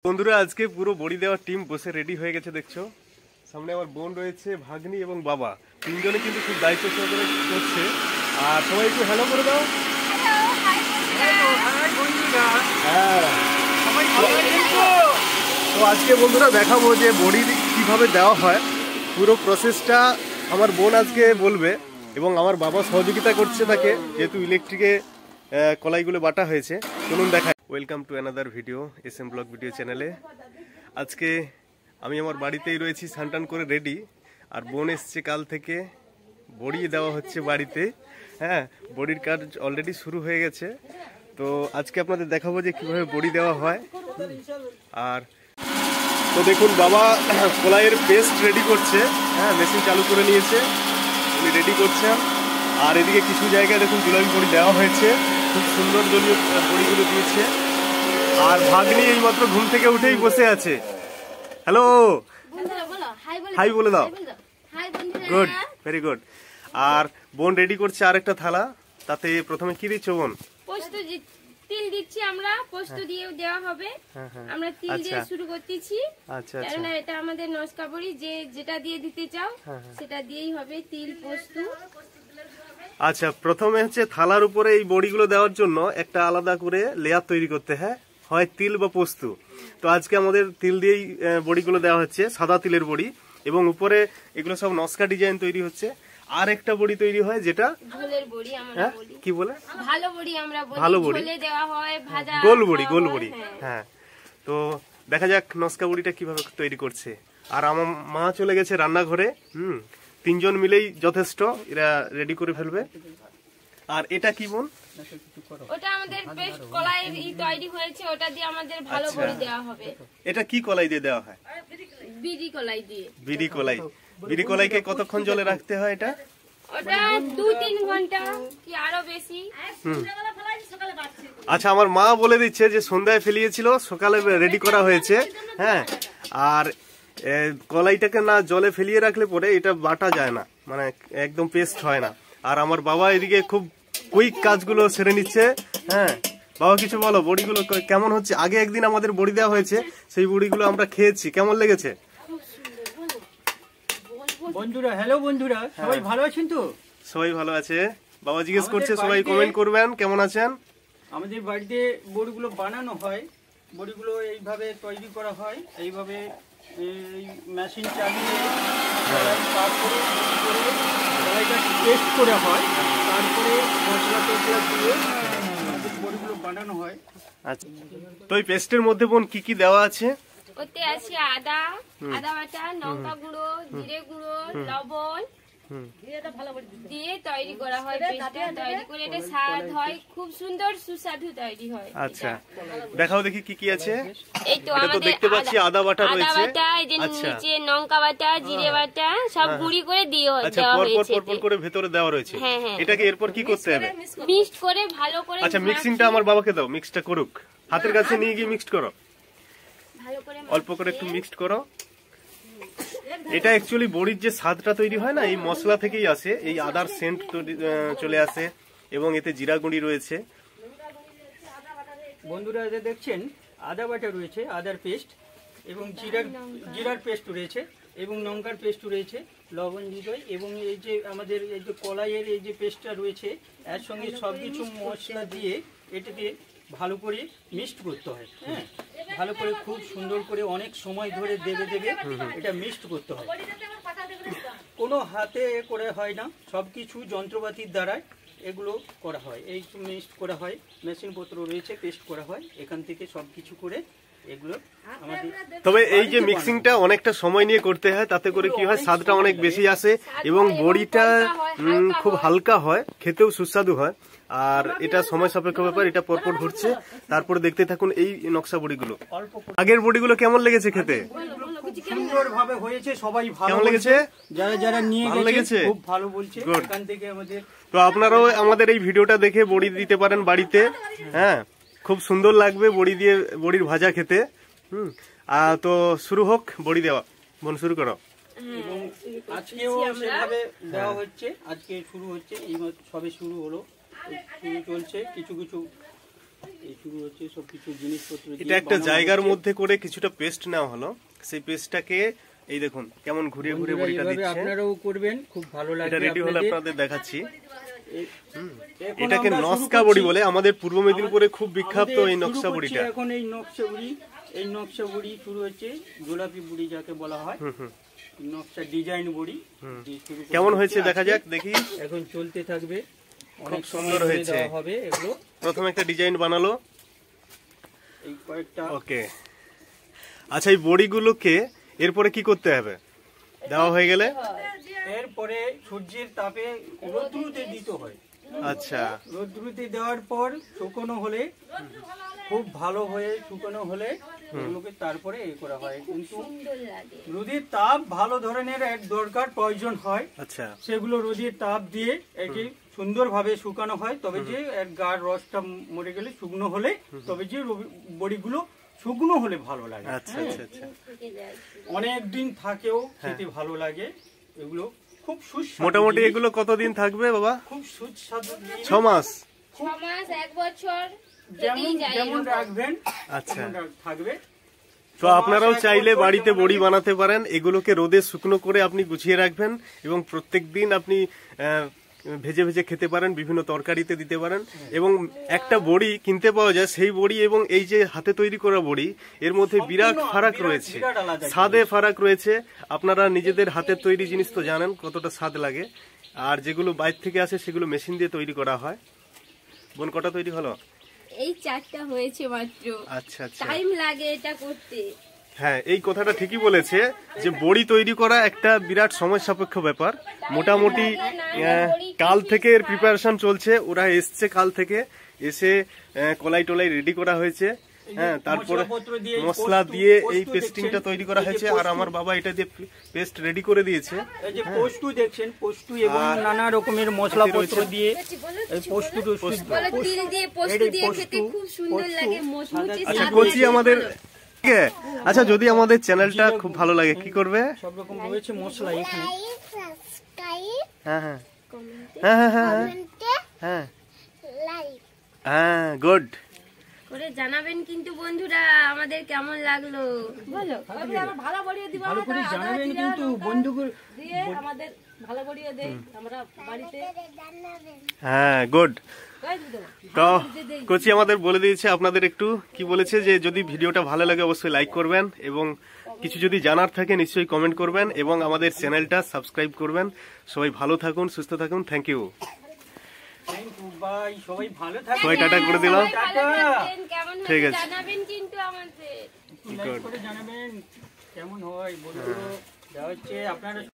বন্ধুরা আজকে পুরো বড়ি দেওয়ার টিম বসে রেডি হয়ে গেছে দেখছো। সামনে আমার বোন রয়েছে, ভাগ্নি এবং বাবা, তিনজনে কিন্তু খুব দায়িত্ব সহকারে করছে। আর সবাই একটু হ্যালো করে দাও। হ্যাঁ, তো আজকে বন্ধুরা দেখাবো যে বড়ি কিভাবে দেওয়া হয়, পুরো প্রসেসটা আমার বোন আজকে বলবে এবং আমার বাবা সহযোগিতা করছে তাকে, যেহেতু ইলেকট্রিকে কলাইগুলো বাটা হয়েছে। চলুন দেখাই। Welcome to another video SM blog video চ্যানেলে। আজকে আমি আমার বাড়িতেই রয়েছি, স্নান করে রেডি। আর বোন এসছে কাল থেকে, বড়ি দেওয়া হচ্ছে বাড়িতে। হ্যাঁ, বড়ির কাজ অলরেডি শুরু হয়ে গেছে। তো আজকে আপনাদের দেখাবো যে কীভাবে বড়ি দেওয়া হয়। আর তো দেখুন, বাবা কলাইয়ের পেস্ট রেডি করছে। হ্যাঁ, মেশিন চালু করে নিয়েছে, উনি রেডি করছেন। আর এদিকে কিছু জায়গায় দেখুন জুলাবি বড়ি দেওয়া হয়েছে, খুব সুন্দর জলীয় বড়িগুলো দিয়েছে। আর ভাগ্নি এইমাত্র ঘুম থেকে উঠেই বসে আছে। হ্যালো, হাই বলে দাও। Good, very good. আর বোন রেডি করছে আরেকটা থালা। তাতে প্রথমে কি দিচ্ছ বোন? তিল দিচ্ছি আমরা, পোস্ত দিয়ে দেওয়া হবে। আমরা তিল দিয়ে শুরু করতেছি, কারণ এটা আমাদের নস্কা বড়ি, যে যেটা দিয়ে দিতে চাও সেটা দিয়েই হবে, তিল পোস্ত। আচ্ছা, প্রথমে হচ্ছে থালার উপরে এই বড়িগুলো দেওয়ার জন্য একটা আলাদা করে লেয়ার তৈরি করতে হয় তিল বা পোস্ত। তো আজকে আমাদের তিল দিয়েই বড়িগুলো দেওয়া হচ্ছে, সাদা তিলের বড়ি, এবং উপরে এগুলো সব নস্কা ডিজাইন তৈরি হচ্ছে। আর একটা বড়ি তৈরি হয় যেটা ঝোলের বড়ি আমরা বলি। কি বলে? ভালো বড়ি আমরা বলি। ভালো বড়ি ঝোলে দেওয়া হয়, ভাজা গোল বড়ি, গোল বড়ি। হ্যাঁ, তো দেখা যাক নস্কা বড়িটা কিভাবে তৈরি করছে। আর আমার মা চলে গেছে রান্নাঘরে। তিনজন মিলেই যথেষ্ট, এরা রেডি করে ফেলবে। আর এটা কি বোন? ওটা আমাদের পেস্ট কলাই তৈরি হয়েছে, ওটা দিয়ে আমাদের ভালো বড়ি দেওয়া হবে। এটা কি কলাই দিয়ে দেওয়া হয়? বিড়ি কলাই দিয়ে। বিড়ি কলাই। বিড়ি কলাইকে কতক্ষণ জলে রাখতে হয় এটা? ওটা 2-3 ঘন্টা কি আরো বেশি। আচ্ছা, আমার মা বলে দিচ্ছে যে সন্ধ্যায় ফেলিয়েছিল, সকালে রেডি করা হয়েছে। হ্যাঁ, আর কলাইটাকে না জলে ফেলিয়ে রাখলে পরে এটা বাটা যায় না, মানে একদম পেস্ট হয় না। আর আমার বাবা এদিকে খুব কুইক কাজগুলো সেরে নিচ্ছে। হ্যাঁ বাবা, কিছু বলো, বড়িগুলো কেমন হচ্ছে? আগে একদিন আমাদের বড়ি দেওয়া হয়েছে, সেই বড়িগুলো আমরা খেয়েছি, কেমন লেগেছে? বন্ধুরা, হ্যালো বন্ধুরা, সবাই ভালো আছেন তো? সবাই ভালো আছে। বাবা জিজ্ঞেস করছে, সবাই কমেন্ট করবেন কেমন আছেন। আমাদের বাড়িতে বড়িগুলো বানানো হয়, বড়িগুলো এইভাবে তৈরি করা হয়, এইভাবে এই মেশিন চালিয়ে তারপরে কড়াইটা টেস্ট করা হয়, তারপরে মশলা টসলা দিয়ে বড়িগুলো বানানো হয়। আচ্ছা, তো এই পেস্টের মধ্যে বোন কি কি দেওয়া আছে? ওতে আছে আদা বাটা, লঙ্কা গুঁড়ো, জিরে গুঁড়ো, লবণ দিয়ে তৈরি করা হয়। পেস্টটা তৈরি করে এটা স্বাদ হয়, খুব সুন্দর সুস্বাদু তৈরি হয়। আচ্ছা, দেখাও দেখি কি কি আছে। এই তো আমাদের দেখতে পাচ্ছি আদা বাটা রয়েছে। আদা বাটা, এই যে নিচে লঙ্কা বাটা, জিরে বাটা সব গুঁড়ি করে দেওয়া হয়েছে। পরপর করে ভেতরে দেওয়া রয়েছে। এটাকে এরপর কি করতে হবে? মিক্স করে ভালো করে। আচ্ছা, মিক্সিংটা আমার বাবাকে দাও, মিক্সটা করুক। হাতের কাছে নিয়ে গিয়ে মিক্সড করো, অল্প করে একটু মিক্সড করো। এটা অ্যাকচুয়ালি বড়ির যে স্বাদটা তৈরি হয় না, এই মশলা থেকেই আসে। এই আদার সেন্ট চলে আসে এবং এতে জিরা গুঁড়ি রয়েছে। বন্ধুরা, এটা দেখছেন আদা বাটা রয়েছে, আদার পেস্ট, এবং জিরার পেস্ট রয়েছে, এবং লঙ্কার পেস্ট রয়েছে, লবণ দিতে, এবং এই যে আমাদের এই যে কলাইয়ের এই যে পেস্টটা রয়েছে, এর সঙ্গে সব কিছু মশলা দিয়ে এটাকে ভালো করে মিক্সড করতে হয়। হ্যাঁ, ভালো করে খুব সুন্দর করে অনেক সময় ধরে দেবে এটা মিক্সড করতে হয়। কোনো হাতে করে হয় না, সব কিছু যন্ত্রপাতির দ্বারাই এগুলো করা হয়। এই মিক্সড করা হয়, মেশিন পত্র রয়েছে, পেস্ট করা হয়, এখান থেকে সব কিছু করে এগুলো আমাদের। তবে এই যে মিক্সিংটা অনেকটা সময় নিয়ে করতে হয়, তাতে করে কি হয়, স্বাদটা অনেক বেশি আসে এবং বড়িটা খুব হালকা হয়, খেতেও সুস্বাদু হয়। আর এটা সময় সাপেক্ষ ব্যাপার। এটা পরপর ঘুরছে, তারপরে দেখতে থাকুন এই নকশা বড়িগুলো। আগের বড়িগুলো কেমন লেগেছে খেতে? সুন্দরভাবে হয়েছে, সবাই ভালো লেগেছে। যারা নিয়ে গেছে খুব ভালো বলছে। এখান থেকে আমাদের, তো আপনারাও আমাদের এই ভিডিওটা দেখে বড়ি দিতে পারেন বাড়িতে। হ্যাঁ, খুব সুন্দর লাগবে বড়ি দিয়ে বড়ির ভাজা খেতে। তো শুরু হোক বড়ি দেওয়া। বোন শুরু করো। এবং আজকেও সেভাবে দেওয়া হচ্ছে, আজকে শুরু হচ্ছে, এই সবে শুরু হলো, চলছে, কিছু কিছু এই শুরু হচ্ছে সবকিছু জিনিসপত্র দিয়ে এটা একটা বানানো জায়গার হচ্ছে। মধ্যে করে কিছুটা পেস্ট নেওয়া হলো, সেই পেস্টটাকে এই দেখুন কেমন ঘুরিয়ে ঘুরিয়ে বন্ধুরা, বড়িটা এভাবে দিচ্ছে। আপনারাও করবেন, খুব ভালো এটা লাগবে রেডি হলে আপনাদের। আপনাদের দেখাচ্ছি। এখন এটাকে আমরা শুরু নকশা করছি। বড়ি বলে, আমাদের পূর্ব মেদিনীপুরে খুব বিখ্যাত আমাদের এই শুরু নকশা করছি বড়িটা। এখন এই নকশা বুড়ি, এই নকশা বুড়ি শুরু হচ্ছে গোলাপি বুড়ি যাকে বলা হয়, নকশা ডিজাইন বুড়ি দিয়ে শুরু করতে কেমন হয়েছে হচ্ছে দেখা আজকে। যাক, দেখি। এখন চলতে থাকবে, অনেক সময় সুন্দর ধরে হয়েছে। দেওয়া হবে এগুলো। প্রথমে একটা ডিজাইন বানালো, এই কয়েকটা ওকে। আচ্ছা, এই বড়িগুলোকে এরপরে কি করতে হবে? দেওয়া হয়ে গেলে এরপরে সূর্যের তাপে রোদ্রুতে দিতে হয়। আচ্ছা, রোদ্রুতে দেওয়ার পর শুকনো হলে, খুব ভালো হয়ে শুকনো হলে এগুলোকে তারপরে এ করা হয়। কিন্তু রোদের তাপ ভালো ধরনের এক দরকার প্রয়োজন হয়, আচ্ছা, সেগুলো রোদের তাপ দিয়ে একে সুন্দরভাবে শুকানো হয়। তবে যে এর গার রসটা মরে গেলে, শুকনো হলে, তবে যে বড়িগুলো শুকনো হলে ভালো লাগে। আচ্ছা, আচ্ছা, আচ্ছা। অনেক দিন থাকেও, খেতে ভালো লাগে এগুলো, খুব সুস্বাদু। মোটামুটি জিনিস, এগুলো কতদিন থাকবে বাবা? খুব সুস্বাদু জিনিস। 6 মাস? 6 মাস 1 বছর যেমন থেকেই যায় যেমন এরকম। রাখবেন আচ্ছা, তেমন থাকবে। তো আপনারাও চাইলে বাড়িতে বড়ি বানাতে পারেন। এগুলোকে রোদে শুকনো করে আপনি গুছিয়ে রাখবেন এবং প্রত্যেকদিন আপনি ভেজে ভেজে খেতে পারেন, বিভিন্ন তরকারিতে দিতে পারেন। এবং একটা বড়ি কিনতে পাওয়া যায়, সেই বড়ি এবং এই যে হাতে তৈরি করা বড়ি, এর মধ্যে বিরাট ফারাক রয়েছে, বিরাট আলাদা স্বাদে ফারাক রয়েছে। আপনারা নিজেদের হাতের তৈরি জিনিস তো জানেন কতটা স্বাদ লাগে, আর যেগুলো বাইরে থেকে আসে সেগুলো মেশিন দিয়ে তৈরি করা হয়। বোন, কটা তৈরি হলো? এই 4টা হয়েছে মাত্র, আচ্ছা, আচ্ছা। টাইম লাগে এটা করতে। হ্যাঁ, এই কথাটা ঠিকই বলেছে যে বড়ি তৈরি করা একটা বিরাট সময় সাপেক্ষ ব্যাপার। মোটামুটি কাল থেকে এর প্রিপারেশন চলছে, ওরা এসছে কাল থেকে, এসে কলাই টলাই রেডি করা হয়েছে। হ্যাঁ, তারপরে মশলাপত্র দিয়ে, মশলা পোস্ত দিয়ে এই দেখছেন, পেস্টিংটা তৈরি করা এই যে হয়েছে। আর পোস্ত। আমার বাবা এটা দিয়ে পেস্ট রেডি করে দিয়েছে। এই যে পোস্টু দেখছেন, পোস্টু এবং আর নানা রকমের মশলাপত্র রয়েছে। দিয়ে এই পোস্টু বলো, তিল দিয়ে পোস্ত দিয়ে খেতে খুব সুন্দর লাগে, মুচমুচে আচ্ছা, স্বাদ বলছি লাগে। আমাদের আচ্ছা, যদি আমাদের চ্যানেলটা খুব ভালো লাগে কি করবে? সব রকম রয়েছে মশলা এখানে। হ্যাঁ, হ্যাঁ, হ্যাঁ, হ্যাঁ, হ্যাঁ, হ্যাঁ, হ্যাঁ, গুড। করে জানাবেন কিন্তু বন্ধুরা আমাদের কেমন লাগলো। বলো, ভালো বড়িয়ে দিব, ভালো করে জানাবেন কিন্তু বন্ধুগুলো। দিয়ে আমাদের ভালো বড়িয়ে দেই আমরা বাড়িতে হ্যাঁ, গুড। গাই দেবো। তো কোচি আমাদের বলে দিয়েছে, আপনাদের একটু কি বলেছে যে যদি ভিডিওটা ভালো লাগে অবশ্যই লাইক করবেন এবং কিছু যদি জানার থাকে নিশ্চয়ই কমেন্ট করবেন এবং আমাদের চ্যানেলটা সাবস্ক্রাইব করবেন। সবাই ভালো থাকুন, সুস্থ থাকুন, thank you. Thank you, bye. সবাই ভালো থাকবেন। সবাই টাটা করে দিলাম। সবাই ভালো থাকবেন, কেমন ঠিক হয়েছে আছে। জানাবেন কিন্তু আমাদের। লাইক করে জানাবেন কেমন হয় বন্ধুগুলো। দেওয়া হচ্ছে আপনারা